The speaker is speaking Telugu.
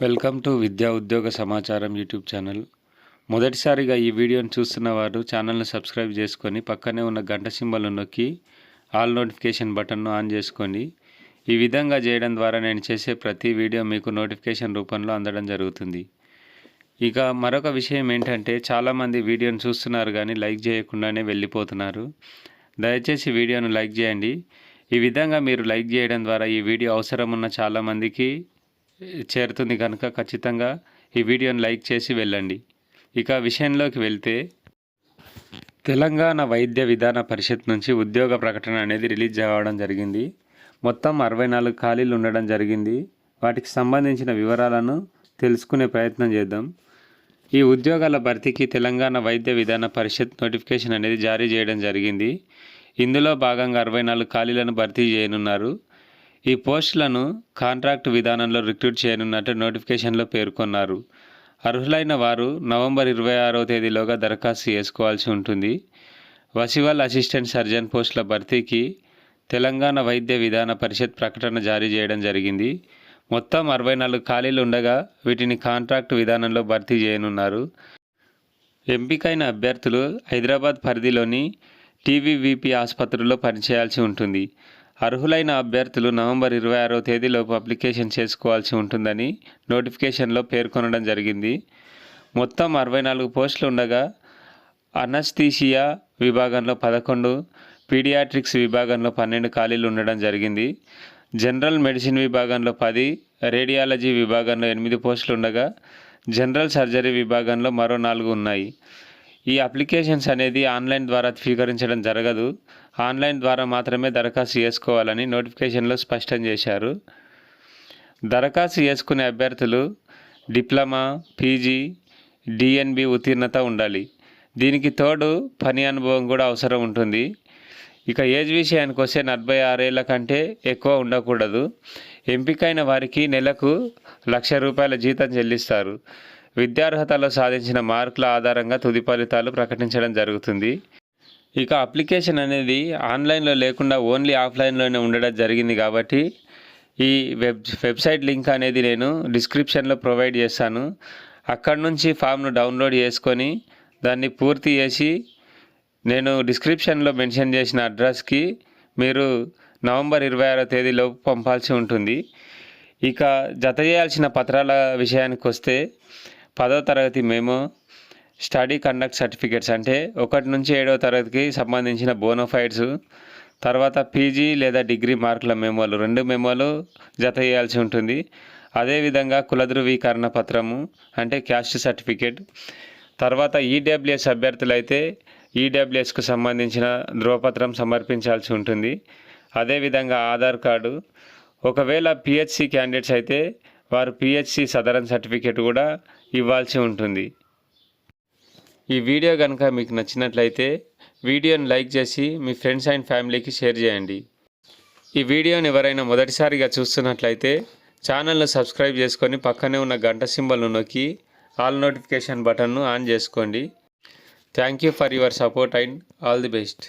వెల్కమ్ టు విద్యా ఉద్యోగ సమాచారం యూట్యూబ్ ఛానల్. మొదటిసారిగా ఈ వీడియోని చూస్తున్న వారు ఛానల్ను సబ్స్క్రైబ్ చేసుకొని పక్కనే ఉన్న గంట సింబల్ను నొక్కి ఆల్ నోటిఫికేషన్ బటన్ను ఆన్ చేసుకోండి. ఈ విధంగా చేయడం ద్వారా నేను చేసే ప్రతి వీడియో మీకు నోటిఫికేషన్ రూపంలో అందడం జరుగుతుంది. ఇక మరొక విషయం ఏంటంటే, చాలామంది వీడియోని చూస్తున్నారు కానీ లైక్ చేయకుండానే వెళ్ళిపోతున్నారు. దయచేసి వీడియోను లైక్ చేయండి. ఈ విధంగా మీరు లైక్ చేయడం ద్వారా ఈ వీడియో అవసరం ఉన్న చాలామందికి చేరుతుంది కనుక ఖచ్చితంగా ఈ వీడియోని లైక్ చేసి వెళ్ళండి. ఇక విషయంలోకి వెళ్తే, తెలంగాణ వైద్య విధాన పరిషత్ నుంచి ఉద్యోగ ప్రకటన అనేది రిలీజ్ అవ్వడం జరిగింది. మొత్తం 64 ఖాళీలు ఉండడం జరిగింది. వాటికి సంబంధించిన వివరాలను తెలుసుకునే ప్రయత్నం చేద్దాం. ఈ ఉద్యోగాల భర్తీకి తెలంగాణ వైద్య విధాన పరిషత్ నోటిఫికేషన్ అనేది జారీ చేయడం జరిగింది. ఇందులో భాగంగా 64 ఖాళీలను భర్తీ చేయనున్నారు. ఈ పోస్టులను కాంట్రాక్ట్ విధానంలో రిక్రూట్ చేయనున్నట్టు నోటిఫికేషన్లో పేర్కొన్నారు. అర్హులైన వారు నవంబర్ 26వ తేదీలోగా దరఖాస్తు చేసుకోవాల్సి ఉంటుంది. వసివల్ అసిస్టెంట్ సర్జన్ పోస్టుల భర్తీకి తెలంగాణ వైద్య విధాన పరిషత్ ప్రకటన జారీ చేయడం జరిగింది. మొత్తం 64 ఖాళీలు ఉండగా వీటిని కాంట్రాక్ట్ విధానంలో భర్తీ చేయనున్నారు. ఎంపికైన అభ్యర్థులు హైదరాబాద్ పరిధిలోని టీవీవీపీ ఆసుపత్రుల్లో పనిచేయాల్సి ఉంటుంది. అర్హులైన అభ్యర్థులు నవంబర్ 26వ తేదీలోపు అప్లికేషన్ చేసుకోవాల్సి ఉంటుందని నోటిఫికేషన్లో పేర్కొనడం జరిగింది. మొత్తం 64 పోస్టులు ఉండగా అనస్థీషియా విభాగంలో 11, పీడియాట్రిక్స్ విభాగంలో 12 ఖాళీలు ఉండడం జరిగింది. జనరల్ మెడిసిన్ విభాగంలో 10, రేడియాలజీ విభాగంలో 8 పోస్టులు ఉండగా జనరల్ సర్జరీ విభాగంలో మరో 4 ఉన్నాయి. ఈ అప్లికేషన్స్ అనేది ఆన్లైన్ ద్వారా స్వీకరించడం జరగదు. ఆన్లైన్ ద్వారా మాత్రమే దరఖాస్తు చేసుకోవాలని నోటిఫికేషన్లో స్పష్టం చేశారు. దరఖాస్తు చేసుకునే అభ్యర్థులు డిప్లొమా, పీజీ, డిఎన్బి ఉత్తీర్ణత ఉండాలి. దీనికి తోడు పని అనుభవం కూడా అవసరం ఉంటుంది. ఇక ఏజ్ విషయానికి వస్తే 46 ఏళ్ల కంటే ఎక్కువ ఉండకూడదు. ఎంపికైన వారికి నెలకు ₹1,00,000 జీతం చెల్లిస్తారు. విద్యార్హతలో సాధించిన మార్కుల ఆధారంగా తుది ఫలితాలు ప్రకటించడం జరుగుతుంది. ఇక అప్లికేషన్ అనేది ఆన్లైన్లో లేకుండా ఓన్లీ ఆఫ్లైన్లోనే ఉండడం జరిగింది కాబట్టి ఈ వెబ్సైట్ లింక్ అనేది నేను డిస్క్రిప్షన్లో ప్రొవైడ్ చేస్తాను. అక్కడ నుంచి ఫామ్ను డౌన్లోడ్ చేసుకొని దాన్ని పూర్తి చేసి నేను డిస్క్రిప్షన్లో మెన్షన్ చేసిన అడ్రస్కి మీరు నవంబర్ 26వ తేదీలోపు పంపాల్సి ఉంటుంది. ఇక జత చేయాల్సిన పత్రాల విషయానికి వస్తే 10వ తరగతి మెమో, స్టడీ కండక్ట్ సర్టిఫికేట్స్ అంటే 1 నుంచి 7వ తరగతికి సంబంధించిన బోనోఫైడ్స్, తర్వాత పీజీ లేదా డిగ్రీ మార్కుల మెమోలు 2 మెమోలు జత చేయాల్సి ఉంటుంది. అదేవిధంగా కుల ధృవీకరణ పత్రము అంటే క్యాస్ట్ సర్టిఫికేట్, తర్వాత ఈడబ్ల్యూఎస్ అభ్యర్థులైతే ఈడబ్ల్యూఎస్కు సంబంధించిన ధ్రువపత్రం సమర్పించాల్సి ఉంటుంది. అదేవిధంగా ఆధార్ కార్డు, ఒకవేళ పిహెచ్సి క్యాండిడేట్స్ అయితే వారు పిహెచ్సి సదరన్ సర్టిఫికేట్ కూడా ఇవ్వాల్సి ఉంటుంది. ఈ వీడియో కనుక మీకు నచ్చినట్లయితే వీడియోని లైక్ చేసి మీ ఫ్రెండ్స్ అండ్ ఫ్యామిలీకి షేర్ చేయండి. ఈ వీడియోని ఎవరైనా మొదటిసారిగా చూస్తున్నట్లయితే ఛానల్ను సబ్స్క్రైబ్ చేసుకొని పక్కనే ఉన్న గంట సింబల్ను నొక్కి ఆల్ నోటిఫికేషన్ బటన్ను ఆన్ చేసుకోండి. Thank you for your support and all the best.